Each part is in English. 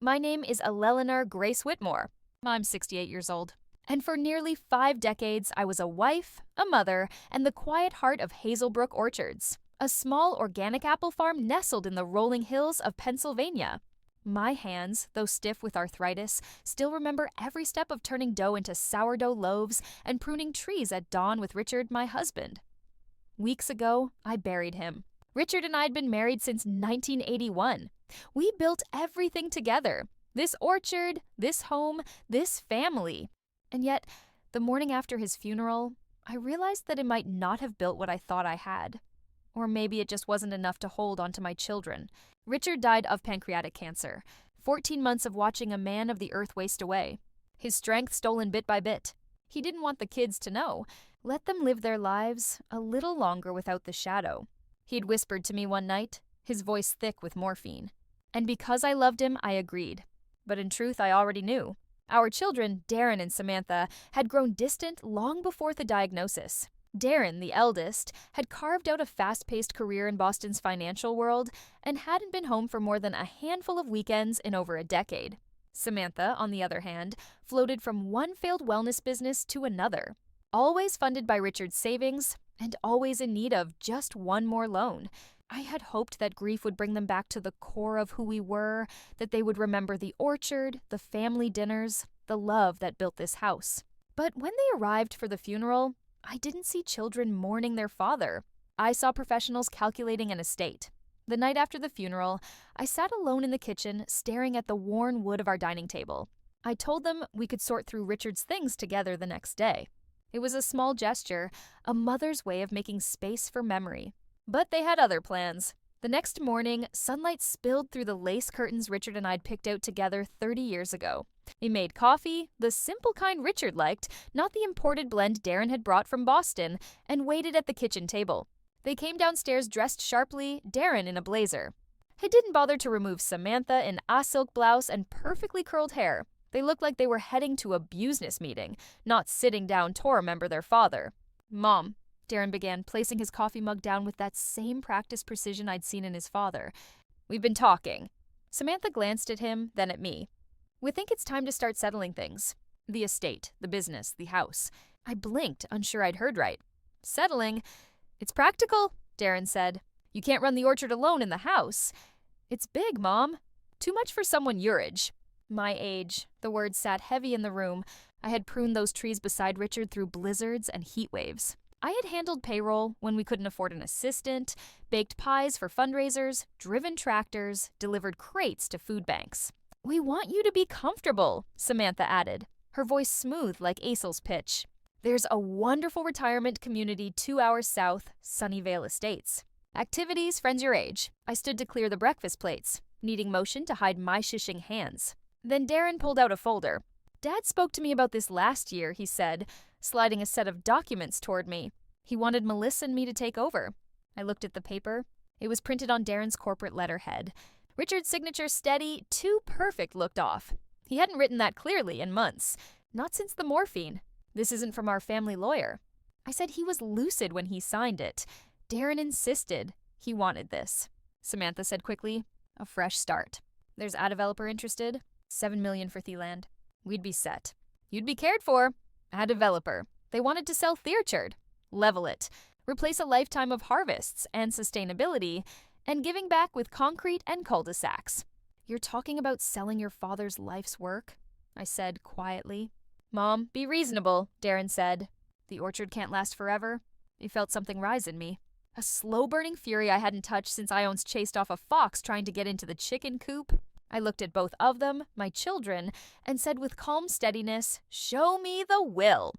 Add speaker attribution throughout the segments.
Speaker 1: My name is Eleanor Grace Whitmore. I'm 68 years old. And for nearly 5 decades, I was a wife, a mother, and the quiet heart of Hazelbrook Orchards, a small organic apple farm nestled in the rolling hills of Pennsylvania. My hands, though stiff with arthritis, still remember every step of turning dough into sourdough loaves and pruning trees at dawn with Richard, my husband. Weeks ago, I buried him. Richard and I had been married since 1981. We built everything together. This orchard, this home, this family. And yet, the morning after his funeral, I realized that it might not have built what I thought I had. Or maybe it just wasn't enough to hold onto my children. Richard died of pancreatic cancer, 14 months of watching a man of the earth waste away. His strength stolen bit by bit. He didn't want the kids to know. Let them live their lives a little longer without the shadow. He'd whispered to me one night, his voice thick with morphine. And because I loved him, I agreed. But in truth, I already knew. Our children, Darren and Samantha, had grown distant long before the diagnosis. Darren, the eldest, had carved out a fast-paced career in Boston's financial world and hadn't been home for more than a handful of weekends in over a decade. Samantha, on the other hand, floated from one failed wellness business to another, always funded by Richard's savings and always in need of just one more loan. I had hoped that grief would bring them back to the core of who we were, that they would remember the orchard, the family dinners, the love that built this house. But when they arrived for the funeral, I didn't see children mourning their father. I saw professionals calculating an estate. The night after the funeral, I sat alone in the kitchen, staring at the worn wood of our dining table. I told them we could sort through Richard's things together the next day. It was a small gesture, a mother's way of making space for memory. But they had other plans. The next morning, sunlight spilled through the lace curtains Richard and I'd picked out together 30 years ago. We made coffee, the simple kind Richard liked, not the imported blend Darren had brought from Boston, and waited at the kitchen table. They came downstairs dressed sharply, Darren in a blazer. I didn't bother to remove Samantha in a silk blouse and perfectly curled hair. They looked like they were heading to a business meeting, not sitting down to remember their father. "Mom," Darren began, placing his coffee mug down with that same practiced precision I'd seen in his father. "We've been talking." Samantha glanced at him, then at me. "We think it's time to start settling things. The estate, the business, the house." I blinked, unsure I'd heard right. "Settling? It's practical," Darren said. "You can't run the orchard alone in the house. It's big, Mom. Too much for someone your age." My age. The words sat heavy in the room. I had pruned those trees beside Richard through blizzards and heat waves. I had handled payroll when we couldn't afford an assistant, baked pies for fundraisers, driven tractors, delivered crates to food banks. "We want you to be comfortable," Samantha added, her voice smooth like Aisel's pitch. "There's a wonderful retirement community 2 hours south, Sunnyvale Estates. Activities, friends your age." I stood to clear the breakfast plates, needing motion to hide my shishing hands. Then Darren pulled out a folder. "Dad spoke to me about this last year," he said, sliding a set of documents toward me. He wanted Melissa and me to take over. I looked at the paper. It was printed on Darren's corporate letterhead. Richard's signature steady, too perfect looked off. He hadn't written that clearly in months. Not since the morphine. "This isn't from our family lawyer." I said he was lucid when he signed it. Darren insisted. He wanted this. Samantha said quickly, "A fresh start. There's a developer interested. $7 million for Thieland. We'd be set. You'd be cared for. A developer. They wanted to sell Theorchard. Level it. Replace a lifetime of harvests and sustainability, and giving back with concrete and cul-de-sacs." "You're talking about selling your father's life's work?" I said quietly. "Mom, be reasonable," Darren said. "The orchard can't last forever." He felt something rise in me. A slow-burning fury I hadn't touched since I once chased off a fox trying to get into the chicken coop. I looked at both of them, my children, and said with calm steadiness, "Show me the will."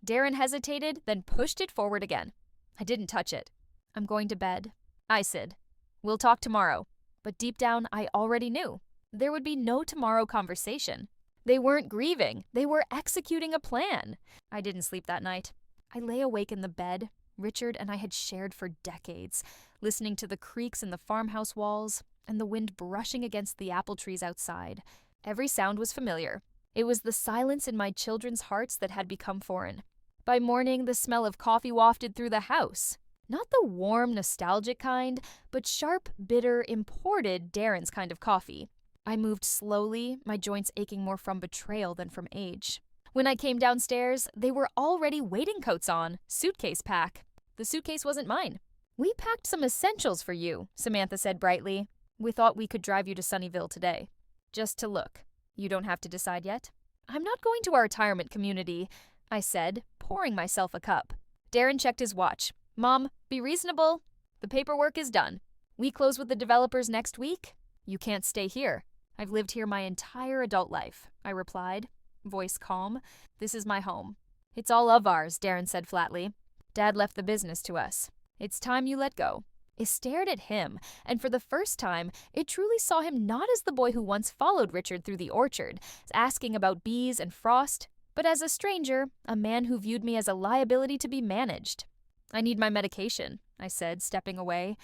Speaker 1: Darren hesitated, then pushed it forward again. I didn't touch it. "I'm going to bed," I said. "We'll talk tomorrow." But deep down, I already knew. There would be no tomorrow conversation. They weren't grieving. They were executing a plan. I didn't sleep that night. I lay awake in the bed Richard and I had shared for decades, listening to the creaks in the farmhouse walls and the wind brushing against the apple trees outside. Every sound was familiar. It was the silence in my children's hearts that had become foreign. By morning, the smell of coffee wafted through the house. Not the warm, nostalgic kind, but sharp, bitter, imported Darren's kind of coffee. I moved slowly, my joints aching more from betrayal than from age. When I came downstairs, they were already waiting coats on, suitcase pack. The suitcase wasn't mine. "We packed some essentials for you," Samantha said brightly. "We thought we could drive you to Sunnyvale today. Just to look. You don't have to decide yet." "I'm not going to our retirement community," I said, pouring myself a cup. Darren checked his watch. "Mom, be reasonable. The paperwork is done. We close with the developers next week. You can't stay here." "I've lived here my entire adult life," I replied, voice calm. "This is my home." "It's all of ours," Darren said flatly. "Dad left the business to us. It's time you let go." I stared at him, and for the first time, it truly saw him not as the boy who once followed Richard through the orchard, asking about bees and frost, but as a stranger, a man who viewed me as a liability to be managed. "I need my medication," I said, stepping away.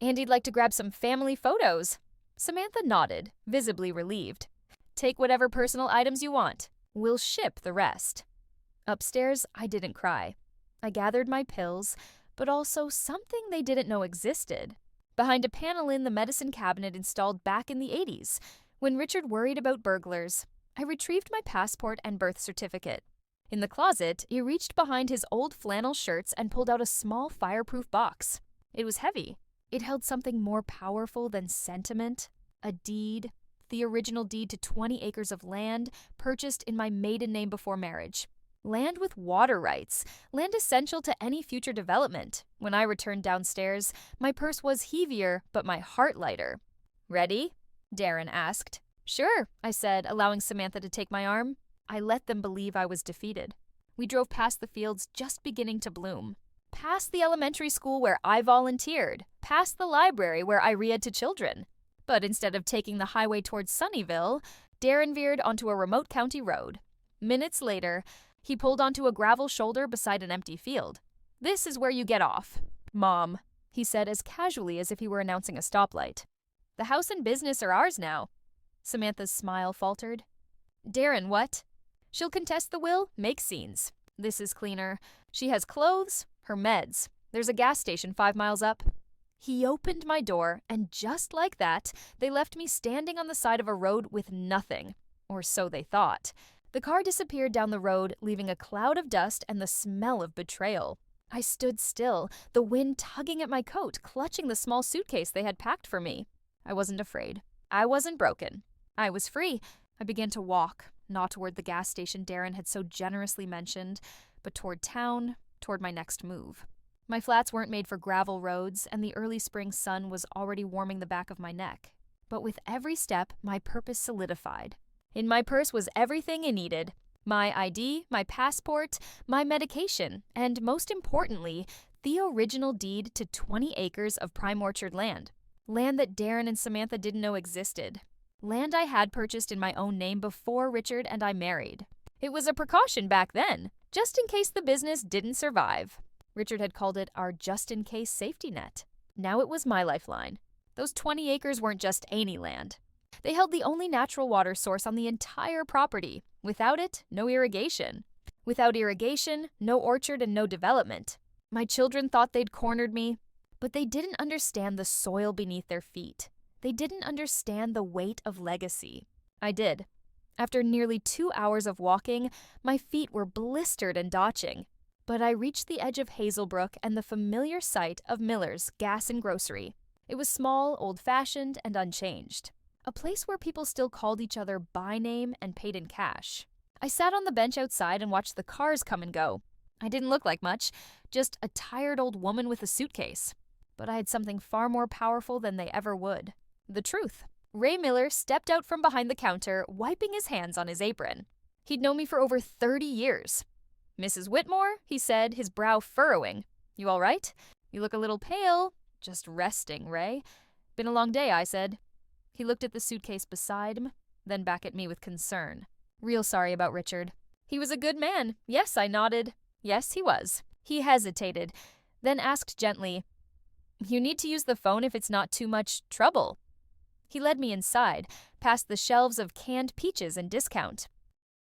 Speaker 1: "And he'd like to grab some family photos." Samantha nodded, visibly relieved. "Take whatever personal items you want. We'll ship the rest." Upstairs, I didn't cry. I gathered my pills, but also something they didn't know existed. Behind a panel in the medicine cabinet installed back in the 80s, when Richard worried about burglars, I retrieved my passport and birth certificate. In the closet, he reached behind his old flannel shirts and pulled out a small fireproof box. It was heavy. It held something more powerful than sentiment, a deed, the original deed to 20 acres of land purchased in my maiden name before marriage. Land with water rights, land essential to any future development. When I returned downstairs, my purse was heavier, but my heart lighter. "Ready?" Darren asked. "Sure," I said, allowing Samantha to take my arm. I let them believe I was defeated. We drove past the fields just beginning to bloom. Past the elementary school where I volunteered, past the library where I read to children. But instead of taking the highway towards Sunnyvale, Darren veered onto a remote county road. Minutes later, he pulled onto a gravel shoulder beside an empty field. "This is where you get off, Mom," he said as casually as if he were announcing a stoplight. "The house and business are ours now." Samantha's smile faltered. "Darren, what?" "She'll contest the will, make scenes. This is cleaner. She has clothes, her meds. There's a gas station 5 miles up." He opened my door, and just like that, they left me standing on the side of a road with nothing. Or so they thought. The car disappeared down the road, leaving a cloud of dust and the smell of betrayal. I stood still, the wind tugging at my coat, clutching the small suitcase they had packed for me. I wasn't afraid. I wasn't broken. I was free. I began to walk, not toward the gas station Darren had so generously mentioned, but toward town, toward my next move. My flats weren't made for gravel roads, and the early spring sun was already warming the back of my neck. But with every step, my purpose solidified. In my purse was everything I needed. My ID, my passport, my medication, and most importantly, the original deed to 20 acres of prime orchard land. Land that Darren and Samantha didn't know existed. Land I had purchased in my own name before Richard and I married. It was a precaution back then, just in case the business didn't survive. Richard had called it our just-in-case safety net. Now it was my lifeline. Those 20 acres weren't just any land. They held the only natural water source on the entire property. Without it, no irrigation. Without irrigation, no orchard and no development. My children thought they'd cornered me, but they didn't understand the soil beneath their feet. They didn't understand the weight of legacy. I did. After nearly 2 hours of walking, my feet were blistered and dotching. But I reached the edge of Hazelbrook and the familiar sight of Miller's Gas and Grocery. It was small, old-fashioned, and unchanged. A place where people still called each other by name and paid in cash. I sat on the bench outside and watched the cars come and go. I didn't look like much, just a tired old woman with a suitcase. But I had something far more powerful than they ever would. The truth. Ray Miller stepped out from behind the counter, wiping his hands on his apron. He'd known me for over 30 years. "Mrs. Whitmore," he said, his brow furrowing. "You all right? You look a little pale." "Just resting, Ray." "Been a long day," I said. He looked at the suitcase beside him, then back at me with concern. "Real sorry about Richard." "He was a good man." "Yes," I nodded. "Yes, he was." He hesitated, then asked gently, "You need to use the phone if it's not too much trouble." He led me inside, past the shelves of canned peaches and discount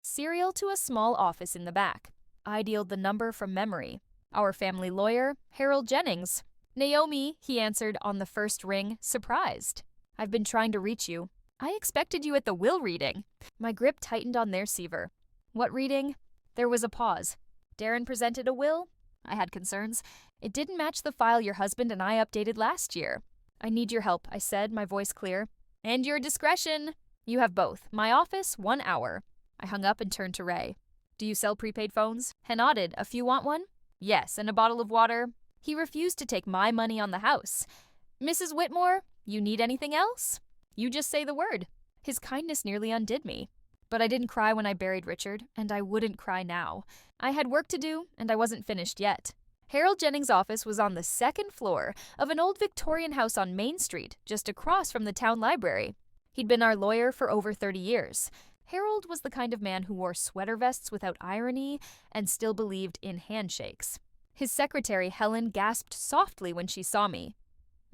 Speaker 1: cereal to a small office in the back. I dialed the number from memory. Our family lawyer, Harold Jennings. "Naomi," he answered on the first ring, surprised. "I've been trying to reach you." I expected you at the will reading. My grip tightened on their receiver. What reading? There was a pause. Darren presented a will? I had concerns. It didn't match the file your husband and I updated last year. I need your help, I said, my voice clear. And your discretion. You have both. My office, 1 hour. I hung up and turned to Ray. Do you sell prepaid phones? He nodded. A few want one? Yes, and a bottle of water. He refused to take my money on the house. Mrs. Whitmore, you need anything else? You just say the word. His kindness nearly undid me. But I didn't cry when I buried Richard, and I wouldn't cry now. I had work to do, and I wasn't finished yet. Harold Jennings' office was on the second floor of an old Victorian house on Main Street, just across from the town library. He'd been our lawyer for over 30 years. Harold was the kind of man who wore sweater vests without irony and still believed in handshakes. His secretary, Helen, gasped softly when she saw me.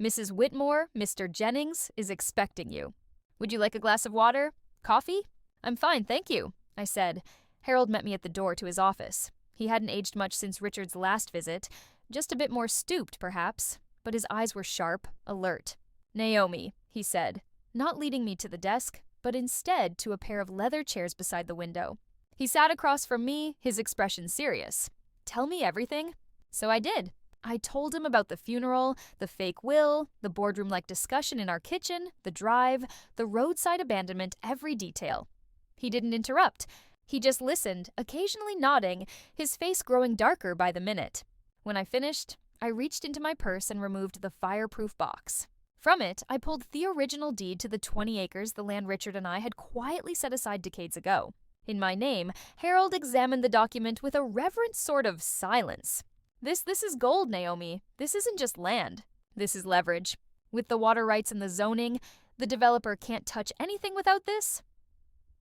Speaker 1: Mrs. Whitmore, Mr. Jennings, is expecting you. Would you like a glass of water? Coffee? I'm fine, thank you, I said. Harold met me at the door to his office. He hadn't aged much since Richard's last visit, just a bit more stooped, perhaps, but his eyes were sharp, alert. Naomi, he said, not leading me to the desk, but instead to a pair of leather chairs beside the window. He sat across from me, his expression serious. Tell me everything? So I did. I told him about the funeral, the fake will, the boardroom-like discussion in our kitchen, the drive, the roadside abandonment, every detail. He didn't interrupt. He just listened, occasionally nodding, his face growing darker by the minute. When I finished, I reached into my purse and removed the fireproof box. From it, I pulled the original deed to the 20 acres the land Richard and I had quietly set aside decades ago. In my name, Harold examined the document with a reverent sort of silence. This is gold, Naomi. This isn't just land. This is leverage. With the water rights and the zoning, the developer can't touch anything without this.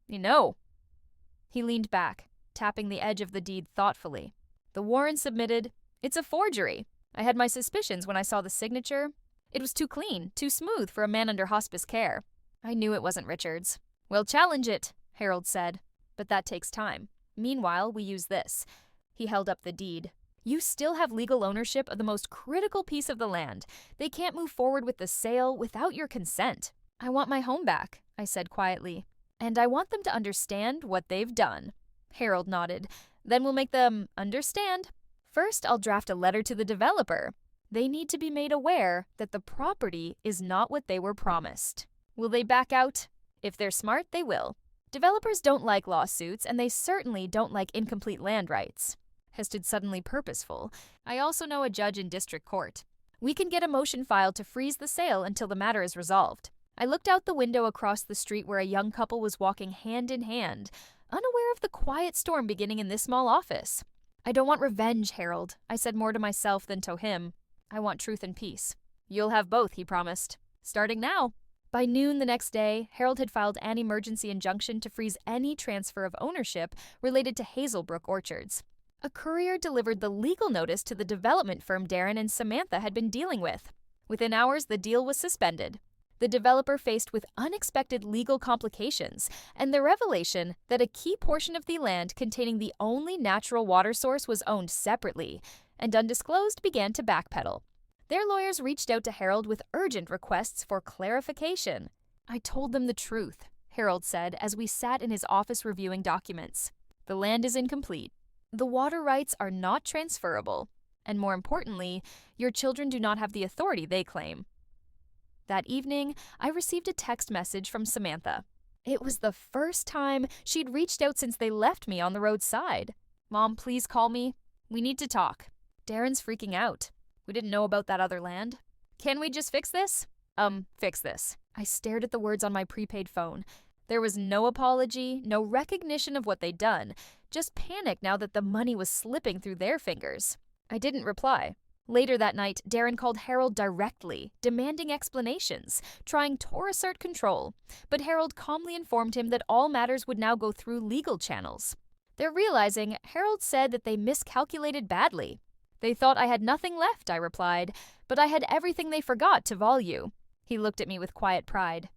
Speaker 1: You know. He leaned back, tapping the edge of the deed thoughtfully. The warrant submitted. It's a forgery. I had my suspicions when I saw the signature. It was too clean, too smooth for a man under hospice care. I knew it wasn't Richard's. We'll challenge it, Harold said. But that takes time. Meanwhile, we use this. He held up the deed. You still have legal ownership of the most critical piece of the land. They can't move forward with the sale without your consent. I want my home back, I said quietly. And I want them to understand what they've done. Harold nodded. Then we'll make them understand. First, I'll draft a letter to the developer. They need to be made aware that the property is not what they were promised. Will they back out? If they're smart, they will. Developers don't like lawsuits, and they certainly don't like incomplete land rights. Hested suddenly purposeful. I also know a judge in district court. We can get a motion filed to freeze the sale until the matter is resolved. I looked out the window across the street where a young couple was walking hand in hand, unaware of the quiet storm beginning in this small office. I don't want revenge, Harold, I said more to myself than to him. I want truth and peace. You'll have both, he promised. Starting now. By noon the next day, Harold had filed an emergency injunction to freeze any transfer of ownership related to Hazelbrook Orchards. A courier delivered the legal notice to the development firm Darren and Samantha had been dealing with. Within hours, the deal was suspended. The developer faced with unexpected legal complications and the revelation that a key portion of the land containing the only natural water source was owned separately, and undisclosed began to backpedal. Their lawyers reached out to Harold with urgent requests for clarification. I told them the truth, Harold said as we sat in his office reviewing documents. The land is incomplete. The water rights are not transferable. And more importantly, your children do not have the authority they claim. That evening, I received a text message from Samantha. It was the first time she'd reached out since they left me on the roadside. Mom, please call me. We need to talk. Darren's freaking out. We didn't know about that other land. Can we just fix this? Fix this. I stared at the words on my prepaid phone. There was no apology, no recognition of what they'd done, just panic now that the money was slipping through their fingers. I didn't reply. Later that night, Darren called Harold directly, demanding explanations, trying to assert control, but Harold calmly informed him that all matters would now go through legal channels. They're realizing Harold said that they miscalculated badly. They thought I had nothing left, I replied, but I had everything they forgot to value. He looked at me with quiet pride.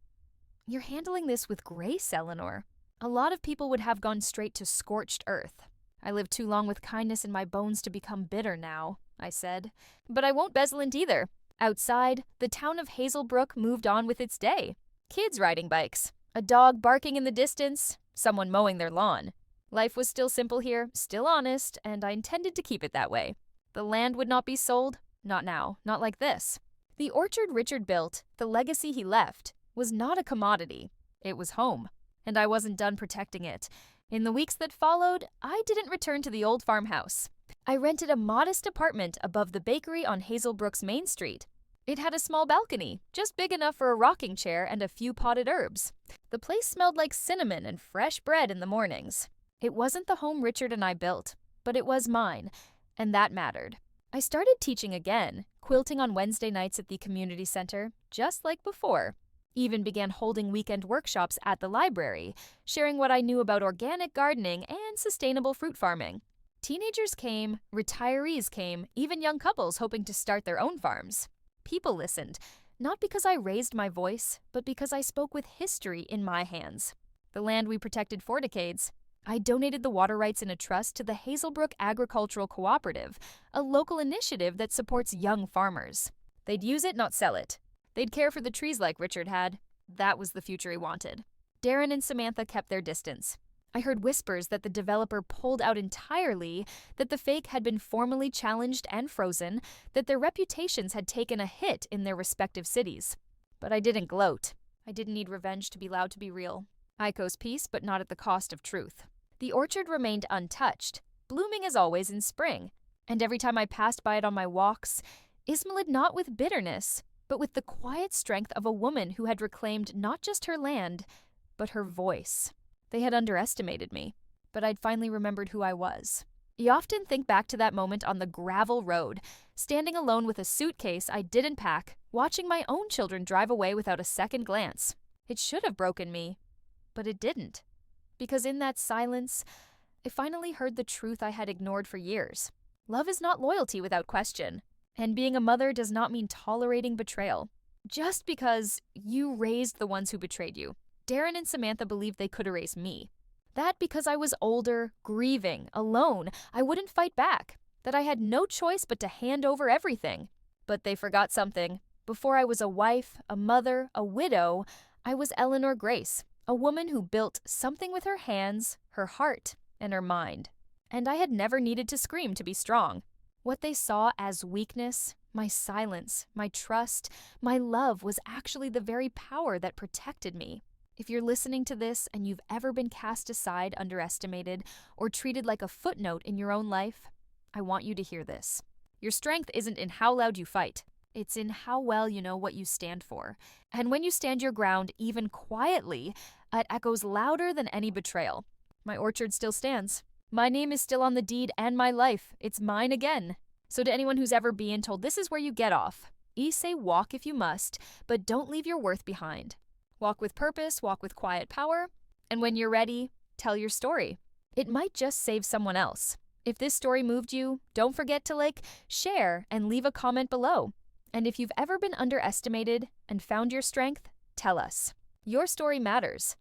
Speaker 1: You're handling this with grace, Eleanor. A lot of people would have gone straight to scorched earth. I lived too long with kindness in my bones to become bitter now, I said. But I won't bezlant either. Outside, the town of Hazelbrook moved on with its day. kids riding bikes, a dog barking in the distance, someone mowing their lawn. Life was still simple here, still honest, and I intended to keep it that way. The land would not be sold. Not now, not like this. The orchard Richard built, the legacy he left, was not a commodity. It was home, and I wasn't done protecting it. In the weeks that followed, I didn't return to the old farmhouse. I rented a modest apartment above the bakery on Hazelbrook's Main Street. It had a small balcony, just big enough for a rocking chair and a few potted herbs. The place smelled like cinnamon and fresh bread in the mornings. It wasn't the home Richard and I built, but it was mine, and that mattered. I started teaching again, quilting on Wednesday nights at the community center, just like before. Even began holding weekend workshops at the library, sharing what I knew about organic gardening and sustainable fruit farming. Teenagers came, retirees came, even young couples hoping to start their own farms. People listened, not because I raised my voice, but because I spoke with history in my hands. The land we protected for decades. I donated the water rights in a trust to the Hazelbrook Agricultural Cooperative, a local initiative that supports young farmers. They'd use it, not sell it. They'd care for the trees like Richard had. That was the future he wanted. Darren and Samantha kept their distance. I heard whispers that the developer pulled out entirely, that the fake had been formally challenged and frozen, that their reputations had taken a hit in their respective cities. But I didn't gloat. I didn't need revenge to be allowed to be real. I chose peace, but not at the cost of truth. The orchard remained untouched, blooming as always in spring. And every time I passed by it on my walks, Ismailed not with bitterness, but with the quiet strength of a woman who had reclaimed not just her land, but her voice. They had underestimated me, but I'd finally remembered who I was. You often think back to that moment on the gravel road, standing alone with a suitcase I didn't pack, watching my own children drive away without a second glance. It should have broken me, but it didn't. Because in that silence, I finally heard the truth I had ignored for years. Love is not loyalty without question. And being a mother does not mean tolerating betrayal. Just because you raised the ones who betrayed you. Darren and Samantha believed they could erase me. That because I was older, grieving, alone, I wouldn't fight back. That I had no choice but to hand over everything. But they forgot something. Before I was a wife, a mother, a widow, I was Eleanor Grace, a woman who built something with her hands, her heart, and her mind. And I had never needed to scream to be strong. What they saw as weakness, my silence, my trust, my love was actually the very power that protected me. If you're listening to this and you've ever been cast aside, underestimated, or treated like a footnote in your own life, I want you to hear this. Your strength isn't in how loud you fight. It's in how well you know what you stand for. And when you stand your ground, even quietly, it echoes louder than any betrayal. My orchard still stands. My name is still on the deed and my life. It's mine again. So to anyone who's ever been told this is where you get off, say walk if you must, but don't leave your worth behind. Walk with purpose, walk with quiet power, and when you're ready, tell your story. It might just save someone else. If this story moved you, don't forget to share, and leave a comment below. And if you've ever been underestimated and found your strength, tell us. Your story matters.